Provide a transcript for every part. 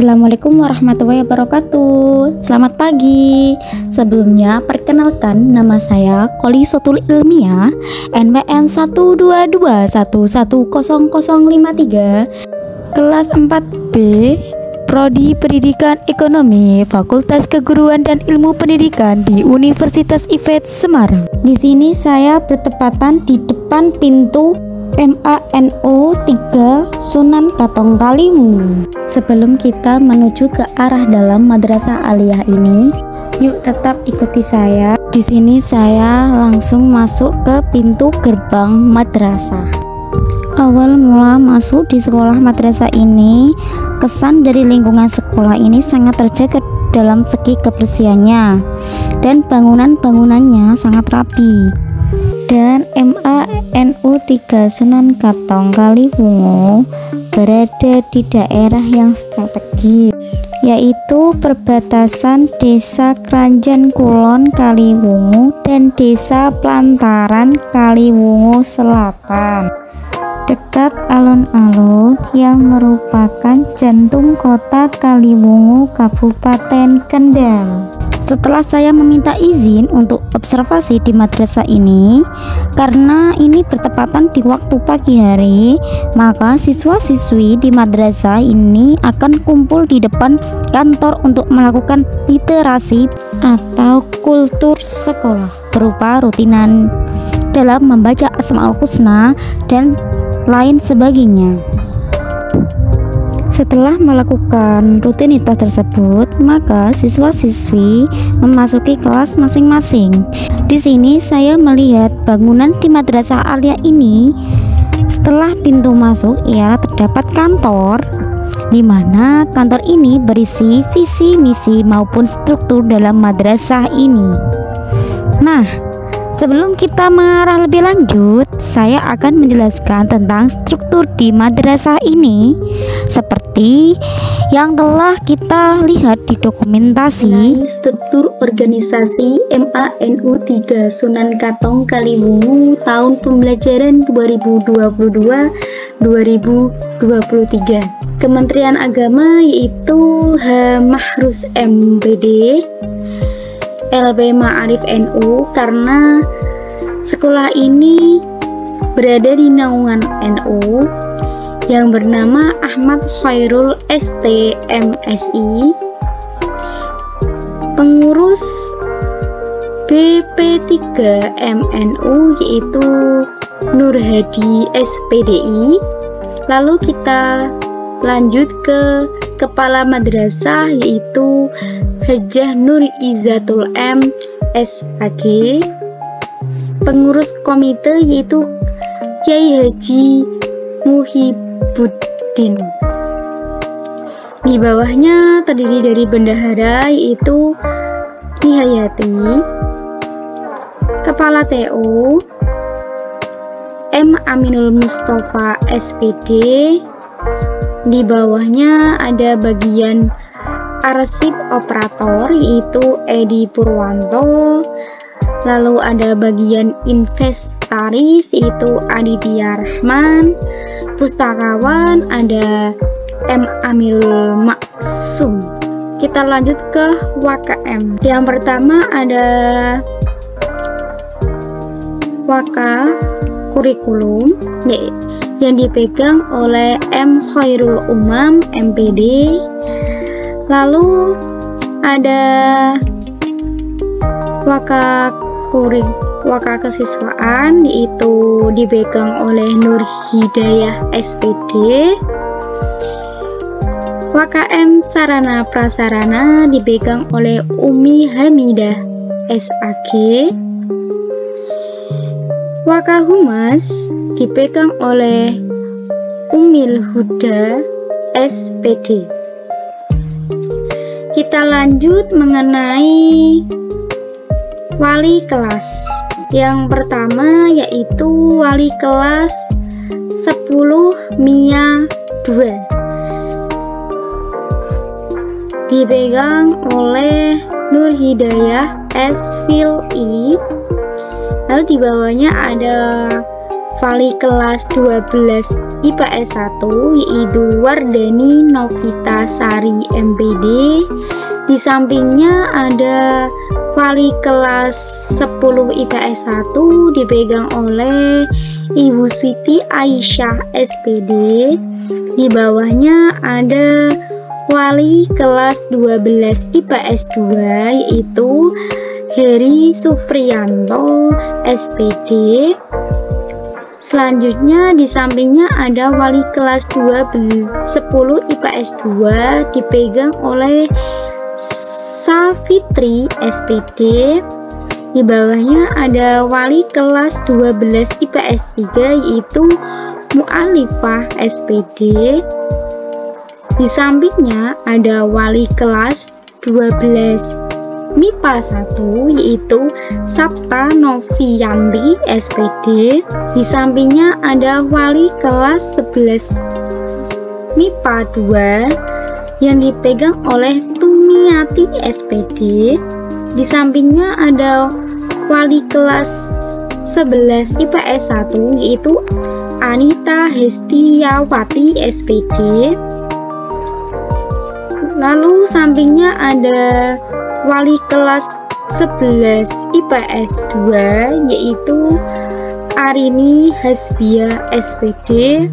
Assalamualaikum warahmatullahi wabarakatuh. Selamat pagi. Sebelumnya perkenalkan, nama saya Qolisotul Ilmiah, NPM 122110053, kelas 4B, Prodi Pendidikan Ekonomi, Fakultas Keguruan dan Ilmu Pendidikan di Universitas IFET Semarang. Di sini saya bertepatan di depan pintu MANU 3 Sunan Katong Kaliwungu. Sebelum kita menuju ke arah dalam madrasah aliyah ini, yuk tetap ikuti saya. Di sini saya langsung masuk ke pintu gerbang madrasah. Awal mula masuk di sekolah madrasah ini, kesan dari lingkungan sekolah ini sangat terjaga dalam segi kebersihannya, dan bangunan-bangunannya sangat rapi. Dan MANU 3 Sunan Katong Kaliwungu berada di daerah yang strategis, yaitu perbatasan Desa Kranjan Kulon Kaliwungu dan Desa Plantaran Kaliwungu Selatan, dekat alun-alun yang merupakan jantung kota Kaliwungu, Kabupaten Kendal. Setelah saya meminta izin untuk observasi di madrasah ini, karena ini bertepatan di waktu pagi hari, maka siswa-siswi di madrasah ini akan kumpul di depan kantor untuk melakukan literasi atau kultur sekolah berupa rutinan dalam membaca Asmaul Husna dan lain sebagainya. Setelah melakukan rutinitas tersebut, maka siswa-siswi memasuki kelas masing-masing. Di sini saya melihat bangunan di madrasah aliyah ini. Setelah pintu masuk ialah terdapat kantor, di mana kantor ini berisi visi, misi maupun struktur dalam madrasah ini. Nah, sebelum kita mengarah lebih lanjut, saya akan menjelaskan tentang struktur di madrasah ini seperti yang telah kita lihat di dokumentasi. Struktur organisasi MANU 3 Sunan Katong Kaliwungu tahun pembelajaran 2022-2023. Kementerian Agama yaitu Mahrus MPD, LP Ma'arif NU, karena sekolah ini berada di naungan NU yang bernama Ahmad Khairul ST MSI. Pengurus BP3 MNU yaitu Nur Hadi SPDI. Lalu kita lanjut ke kepala madrasah yaitu Hajah Nur Izzatul M SAG. Pengurus komite yaitu Kiai Haji Muhibuddin. Di bawahnya terdiri dari bendahara yaitu Nihayati. Kepala TU M Aminul Mustafa SPD. Di bawahnya ada bagian arsip operator yaitu Edi Purwanto. Lalu ada bagian inventaris yaitu Aditya Rahman. Pustakawan ada M Amil Maksum. Kita lanjut ke WKM. Yang pertama ada Waka Kurikulum yang dipegang oleh M Khairul Umam MPD. Lalu ada Waka kesiswaan yaitu dipegang oleh Nur Hidayah SPD. WKM Sarana Prasarana dipegang oleh Umi Hamidah SAG. Wakahumas dipegang oleh Umil Huda SPD. Kita lanjut mengenai wali kelas. Yang pertama yaitu wali kelas 10 Mia 2 dipegang oleh Nur Hidayah SFILI. Lalu di bawahnya ada wali kelas 12 IPS 1 yaitu Wardani Novita Sari MPD. Di sampingnya ada wali kelas 10 IPS 1 dipegang oleh Ibu Siti Aisyah SPD. Di bawahnya ada wali kelas 12 IPS 2 yaitu Heri Supriyanto SPD. Selanjutnya di sampingnya ada wali kelas 10 IPS 2 dipegang oleh Safitri SPD. Di bawahnya ada wali kelas 12 IPS 3 yaitu Mu'alifah SPD. Di sampingnya ada wali kelas 12 MIPA 1 yaitu Sabta Noviyanti SPD. Di sampingnya ada wali kelas 11 MIPA 2 yang dipegang oleh Tumiati SPD. Di sampingnya ada wali kelas 11 IPS 1 yaitu Anita Hestiawati SPD. Lalu sampingnya ada wali kelas 11 IPS 2 yaitu Arini Hasbia SPD.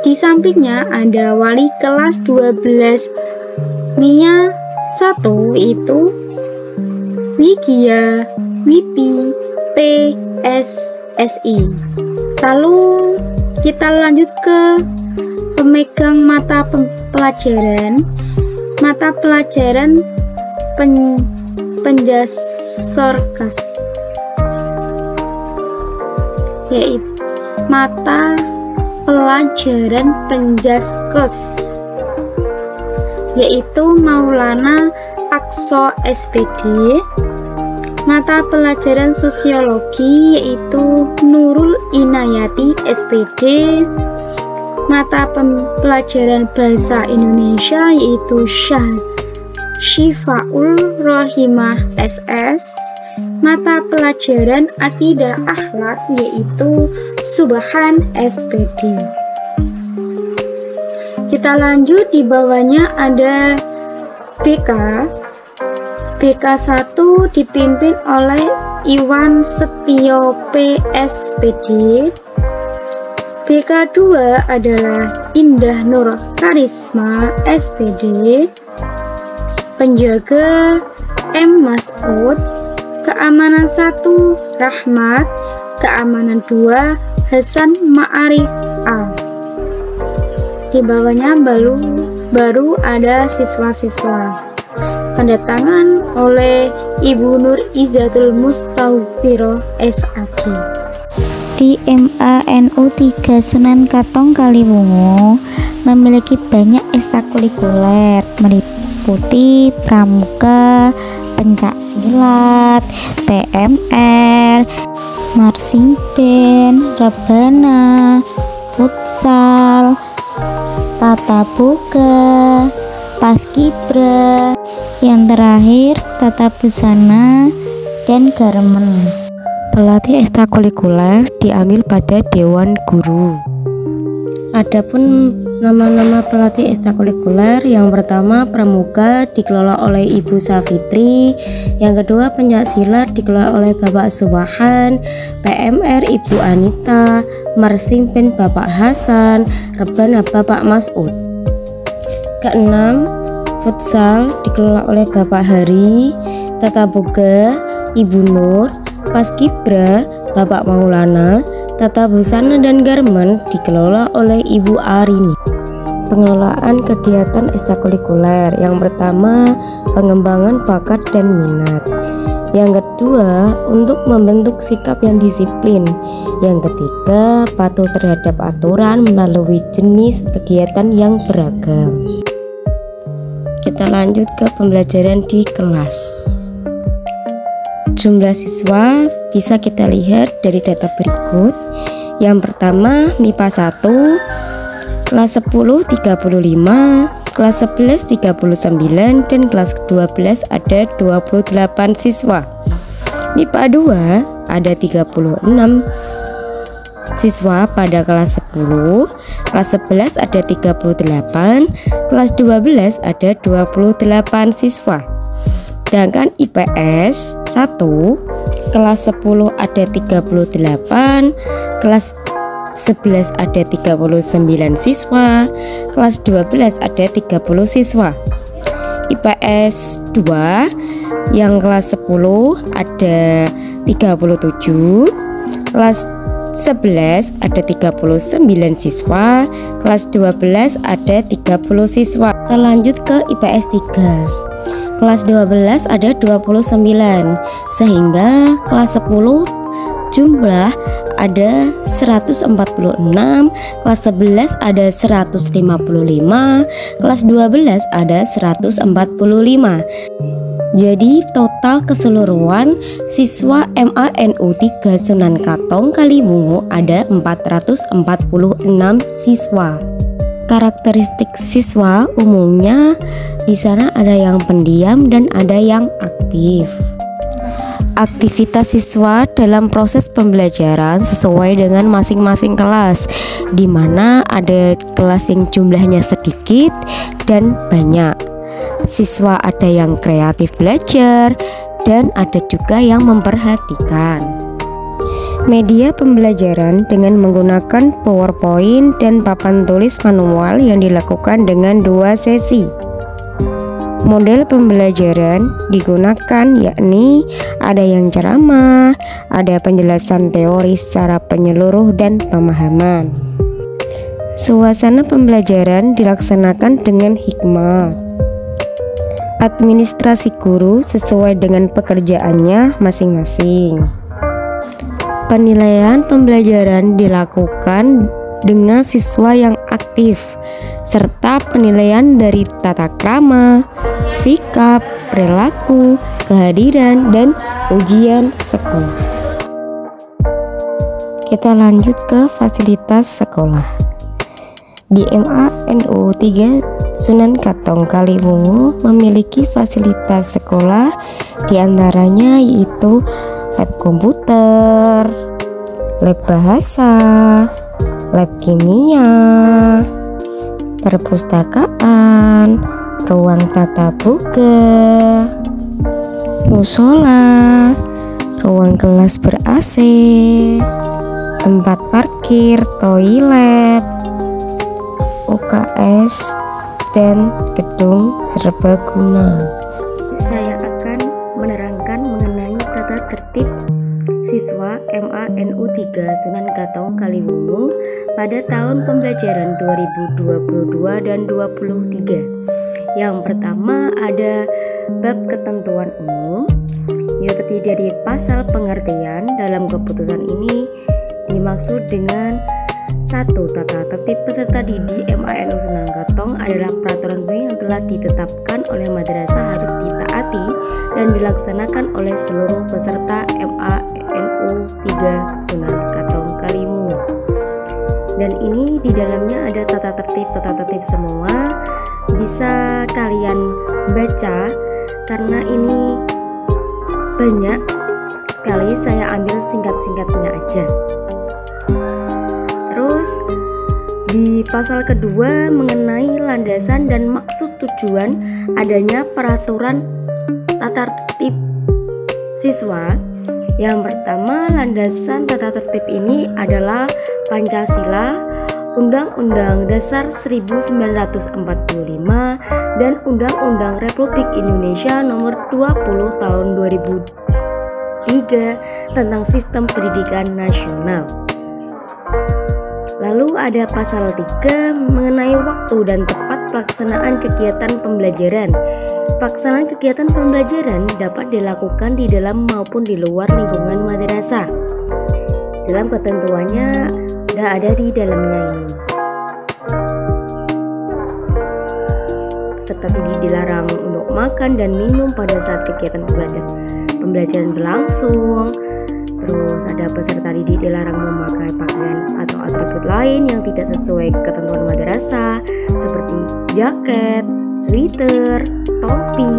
Di sampingnya ada wali kelas 12 MIA 1 yaitu Wigia Wipi PSSI. Lalu kita lanjut ke pemegang mata pelajaran. Mata pelajaran Penjasorkas yaitu mata pelajaran Penjaskos yaitu Maulana Aqsa SPD. Mata pelajaran sosiologi yaitu Nurul Inayati SPD. Mata pelajaran bahasa Indonesia yaitu Syifaul Rohimah SS. Mata pelajaran akidah akhlak yaitu Subhan SPD. Kita lanjut, di bawahnya ada BK. BK 1 dipimpin oleh Iwan Setio PSPD. BK 2 adalah Indah Nur Karisma SPD. Penjaga M. Mas'ud. Keamanan 1 Rahmat. Keamanan 2 Hasan Ma'arif A. Di bawahnya baru ada siswa-siswa. Tanda tangan oleh Ibu Nur Izatul Mustaufiroh SAG. Di MANU 3 Sunan Katong Kaliwungu memiliki banyak ekstrakurikuler meliputi pramuka, pencak silat, PMR, marching band, rebana, futsal, tata boga, paskibra, yang terakhir tata busana dan garmen. Pelatih ekstrakurikuler diambil pada Dewan Guru. Adapun nama-nama pelatih ekstrakurikuler, yang pertama pramuka dikelola oleh Ibu Safitri, yang kedua pencaksilat dikelola oleh Bapak Subhan, PMR Ibu Anita, marching band Bapak Hasan, rebana Bapak Mas'ud. Keenam, futsal dikelola oleh Bapak Hari, tata boga Ibu Nur, paskibra Bapak Maulana, tata busana dan garmen dikelola oleh Ibu Arini. Pengelolaan kegiatan ekstrakurikuler, yang pertama pengembangan bakat dan minat, yang kedua untuk membentuk sikap yang disiplin, yang ketiga patuh terhadap aturan melalui jenis kegiatan yang beragam. Kita lanjut ke pembelajaran di kelas. Jumlah siswa bisa kita lihat dari data berikut. Yang pertama MIPA 1 kelas 10 35, kelas 11 39, dan kelas 12 ada 28 siswa. MIPA 2 ada 36, siswa pada kelas 10, kelas 11 ada 38, kelas 12 ada 28 siswa. Sedangkan IPS 1, kelas 10 ada 38, kelas 11 ada 39 siswa, kelas 12 ada 30 siswa. IPS 2 yang kelas 10 ada 37, kelas 11 ada 39 siswa, kelas 12 ada 30 siswa. Kita lanjut ke IPS 3. Kelas 12 ada 29, sehingga kelas 10 jumlah ada 146, kelas 11 ada 155, kelas 12 ada 145. Jadi total keseluruhan siswa MANU 3 Sunan Katong Kaliwungu ada 446 siswa. Karakteristik siswa umumnya di sana ada yang pendiam dan ada yang aktif. Aktivitas siswa dalam proses pembelajaran sesuai dengan masing-masing kelas, di mana ada kelas yang jumlahnya sedikit dan banyak. Siswa ada yang kreatif belajar dan ada juga yang memperhatikan. Media pembelajaran dengan menggunakan PowerPoint dan papan tulis manual yang dilakukan dengan 2 sesi. Model pembelajaran digunakan yakni ada yang ceramah, ada penjelasan teori secara penyeluruh dan pemahaman. Suasana pembelajaran dilaksanakan dengan hikmat. Administrasi guru sesuai dengan pekerjaannya masing-masing. Penilaian pembelajaran dilakukan dengan siswa yang aktif, serta penilaian dari tata krama, sikap, perilaku, kehadiran, dan ujian sekolah. Kita lanjut ke fasilitas sekolah. Di MANU 3 Sunan Katong Kaliwungu memiliki fasilitas sekolah, diantaranya yaitu lab komputer, lab bahasa, lab kimia, perpustakaan, ruang tata buka, musola, ruang kelas ber-AC, tempat parkir, toilet, UKS, dan gedung serbaguna. Saya akan menerangkan mengenai tata tertib siswa MANU 3 Sunan Katong Kaliwungu pada tahun pembelajaran 2022 dan 2023. Yang pertama ada bab ketentuan umum, yang terdiri dari pasal pengertian. Dalam keputusan ini dimaksud dengan 1. Tata tertib peserta didik MANU Sunan Katong adalah peraturan yang telah ditetapkan oleh madrasah harus ditaati dan dilaksanakan oleh seluruh peserta MANU 3 Sunan Katong Kaliwungu. Dan ini di dalamnya ada tata tertib semua. Bisa kalian baca karena ini banyak kali, saya ambil singkat-singkatnya aja. Terus di pasal kedua mengenai landasan dan maksud tujuan adanya peraturan tata tertib siswa. Yang pertama, landasan tata tertib ini adalah Pancasila, Undang-Undang Dasar 1945 dan Undang-Undang Republik Indonesia Nomor 20 Tahun 2003 tentang Sistem Pendidikan Nasional. Lalu ada pasal 3 mengenai waktu dan tempat pelaksanaan kegiatan pembelajaran. Pelaksanaan kegiatan pembelajaran dapat dilakukan di dalam maupun di luar lingkungan madrasah. Dalam ketentuannya sudah ada di dalamnya ini. Peserta didik dilarang untuk makan dan minum pada saat kegiatan pembelajaran berlangsung. Terus ada peserta didik dilarang memakai pakaian atau atribut lain yang tidak sesuai ketentuan madrasah seperti jaket, sweater, topi,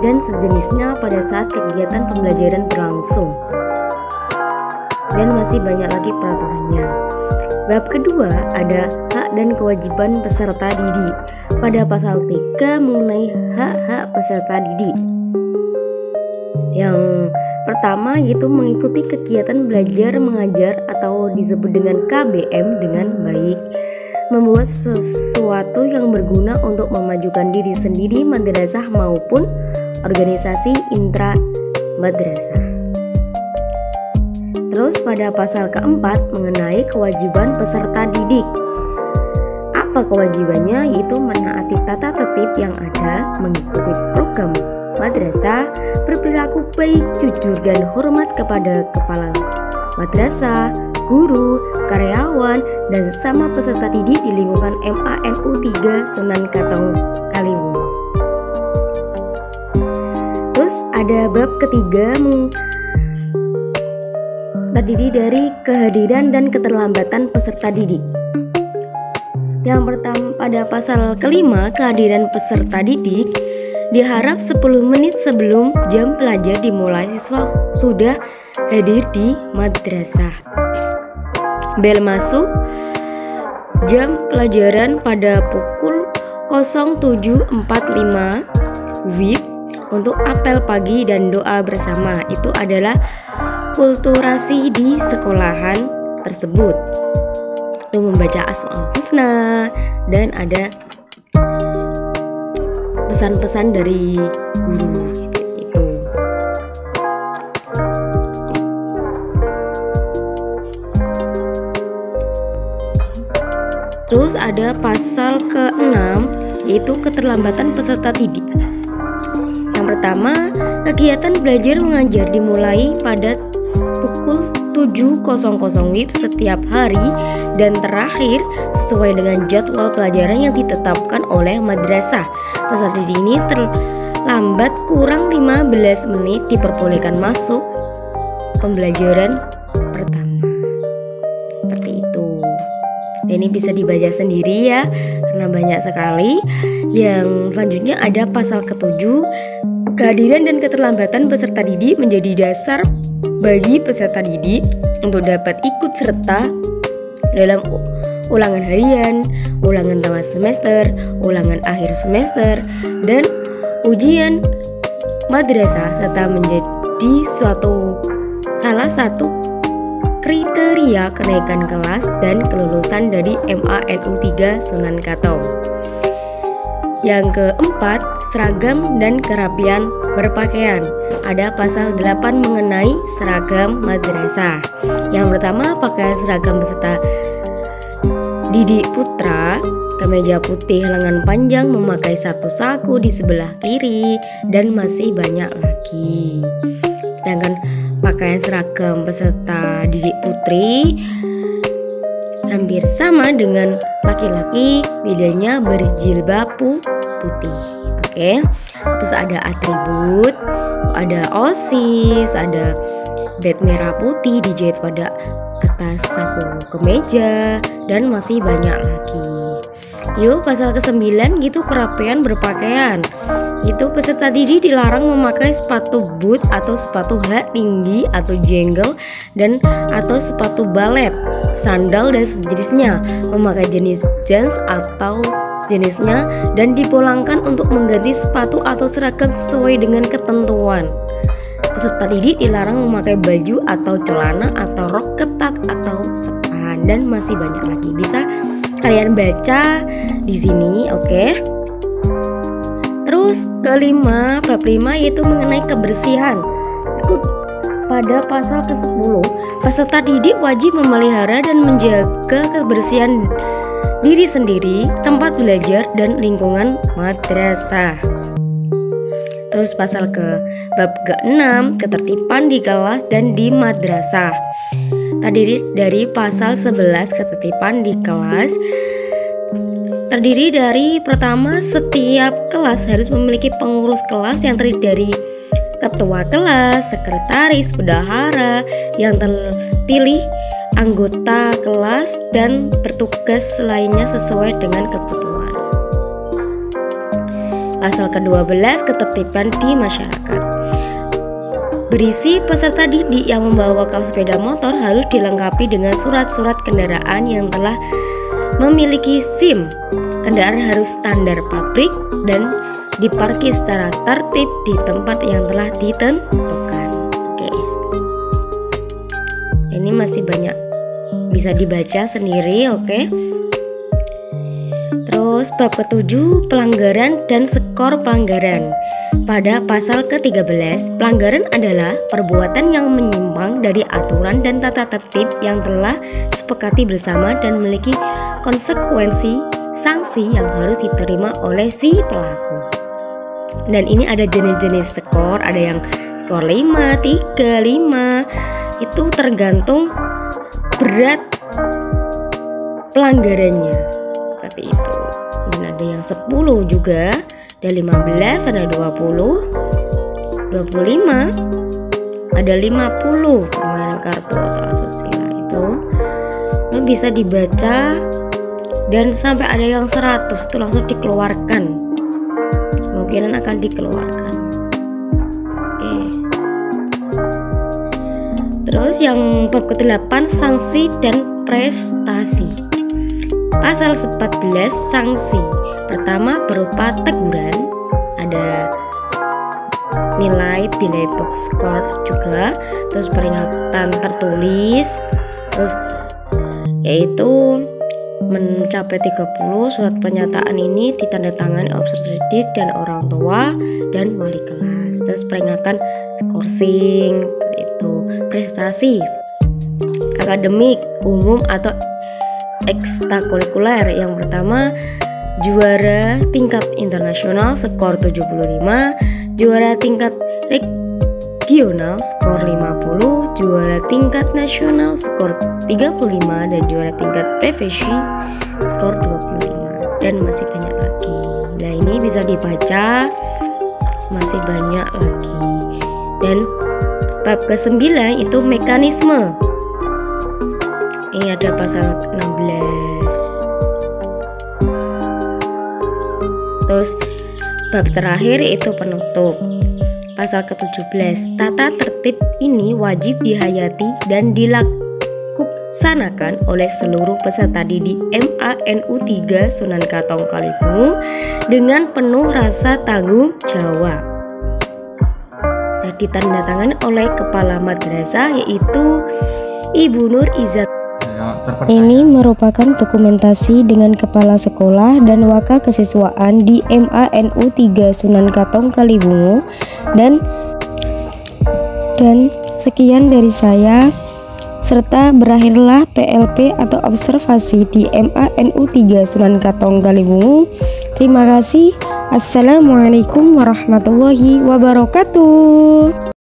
dan sejenisnya pada saat kegiatan pembelajaran berlangsung. dan masih banyak lagi peraturannya. Bab kedua ada hak dan kewajiban peserta didik. Pada pasal 3 mengenai hak-hak peserta didik. Yang pertama yaitu mengikuti kegiatan belajar mengajar atau disebut dengan KBM dengan baik. Membuat sesuatu yang berguna untuk memajukan diri sendiri madrasah maupun organisasi intra madrasah. Terus pada pasal keempat mengenai kewajiban peserta didik. Apa kewajibannya? Yaitu menaati tata tertib yang ada, mengikuti program madrasah, berperilaku baik, jujur dan hormat kepada kepala madrasah, guru, karyawan, dan sama peserta didik di lingkungan MANU 3 Sunan Katong Kaliwung. Terus ada bab ketiga terdiri dari kehadiran dan keterlambatan peserta didik. Yang pertama pada pasal kelima kehadiran peserta didik diharap 10 menit sebelum jam belajar dimulai siswa sudah hadir di madrasah. Bel masuk jam pelajaran pada pukul 07.45 WIB untuk apel pagi dan doa bersama. Itu adalah kulturasi di sekolahan tersebut. Itu membaca Asmaul Husna dan ada pesan-pesan dari guru. Terus ada pasal ke-6 yaitu keterlambatan peserta didik. Yang pertama, kegiatan belajar mengajar dimulai pada pukul 7.00 WIB setiap hari dan terakhir sesuai dengan jadwal pelajaran yang ditetapkan oleh madrasah. Peserta didik ini terlambat kurang 15 menit diperbolehkan masuk pembelajaran pertama. Seperti itu. Ini bisa dibaca sendiri ya, karena banyak sekali. Yang selanjutnya ada pasal ke-7, kehadiran dan keterlambatan peserta didik menjadi dasar bagi peserta didik untuk dapat ikut serta dalam ulangan harian, ulangan tamat semester, ulangan akhir semester, dan ujian madrasah, serta menjadi salah satu kriteria kenaikan kelas dan kelulusan dari MANU 3 Sunan Katong. Yang keempat, seragam dan kerapian berpakaian. Ada pasal 8 mengenai seragam madrasah. Yang pertama, pakaian seragam peserta didik putra, kemeja putih lengan panjang memakai satu saku di sebelah kiri, dan masih banyak lagi. Sedangkan pakaian seragam peserta didik putri hampir sama dengan laki-laki, bedanya berjilbab putih. Oke. Terus ada atribut, ada OSIS, ada bed merah putih dijahit pada atas saku kemeja, dan masih banyak lagi. Yuk, pasal ke-9 gitu, kerapian berpakaian. Itu peserta didik dilarang memakai sepatu boot atau sepatu hak tinggi atau jenggel dan atau sepatu balet, sandal dan sejenisnya, memakai jenis jeans atau sejenisnya, dan dipulangkan untuk mengganti sepatu atau seragam sesuai dengan ketentuan. Peserta didik dilarang memakai baju atau celana atau rok ketat atau sepan, dan masih banyak lagi. Bisa kalian baca di sini, oke? Terus kelima, bab 5 yaitu mengenai kebersihan. Pada pasal ke-10, peserta didik wajib memelihara dan menjaga kebersihan diri sendiri, tempat belajar, dan lingkungan madrasah. Terus pasal bab ke-6, ketertiban di kelas dan di madrasah. Terdiri dari pasal 11 ketertiban di kelas. Terdiri dari pertama, setiap kelas harus memiliki pengurus kelas yang terdiri dari ketua kelas, sekretaris, bendahara yang terpilih, anggota kelas, dan bertugas lainnya sesuai dengan kebutuhan. Pasal ke-12 ketertiban di masyarakat. berisi peserta didik yang membawa sepeda motor harus dilengkapi dengan surat-surat kendaraan yang telah memiliki SIM. Kendaraan harus standar pabrik dan diparkir secara tertib di tempat yang telah ditentukan. Oke. Ini masih banyak, bisa dibaca sendiri, oke. Terus bab ke-7, pelanggaran dan skor pelanggaran. Pada pasal ke-13, pelanggaran adalah perbuatan yang menyimpang dari aturan dan tata tertib yang telah disepakati bersama dan memiliki konsekuensi sanksi yang harus diterima oleh si pelaku. Dan ini ada jenis-jenis skor, ada yang skor 5, 3, 5. Itu tergantung berat pelanggarannya. Seperti itu. Dan ada yang 10 juga. Ada 15, ada 20, 25, ada 50 permainan kartu atau asusila itu bisa dibaca, dan sampai ada yang 100 itu langsung dikeluarkan, kemungkinan akan dikeluarkan. Oke. Terus yang bab ke-8, sanksi dan prestasi. Pasal 14, sanksi. Pertama berupa teguran, ada nilai bilai box score juga, terus peringatan tertulis, terus yaitu mencapai 30 surat pernyataan ini ditandatangani oleh peserta didik dan orang tua dan wali kelas. Terus peringatan skorsing itu. Prestasi akademik umum atau ekstrakurikuler. Yang pertama juara tingkat internasional skor 75, juara tingkat regional skor 50, juara tingkat nasional skor 35, dan juara tingkat profesi skor 25, dan masih banyak lagi. Nah, ini bisa dibaca, masih banyak lagi. Dan bab ke-9 itu mekanisme. Ini ada pasal 16. Terus bab terakhir itu penutup. Pasal ke-17, tata tertib ini wajib dihayati dan dilaksanakan oleh seluruh peserta didik MANU 3 Sunan Katong Kalibungu dengan penuh rasa tanggung jawab. Ditandatangani oleh kepala madrasah yaitu Ibu Nur Izzat. Ini merupakan dokumentasi dengan kepala sekolah dan waka kesiswaan di MANU 3 Sunan Katong Kalibungu, dan sekian dari saya, serta berakhirlah PLP atau observasi di MANU 3 Sunan Katong Kalibungu. Terima kasih. Assalamualaikum warahmatullahi wabarakatuh.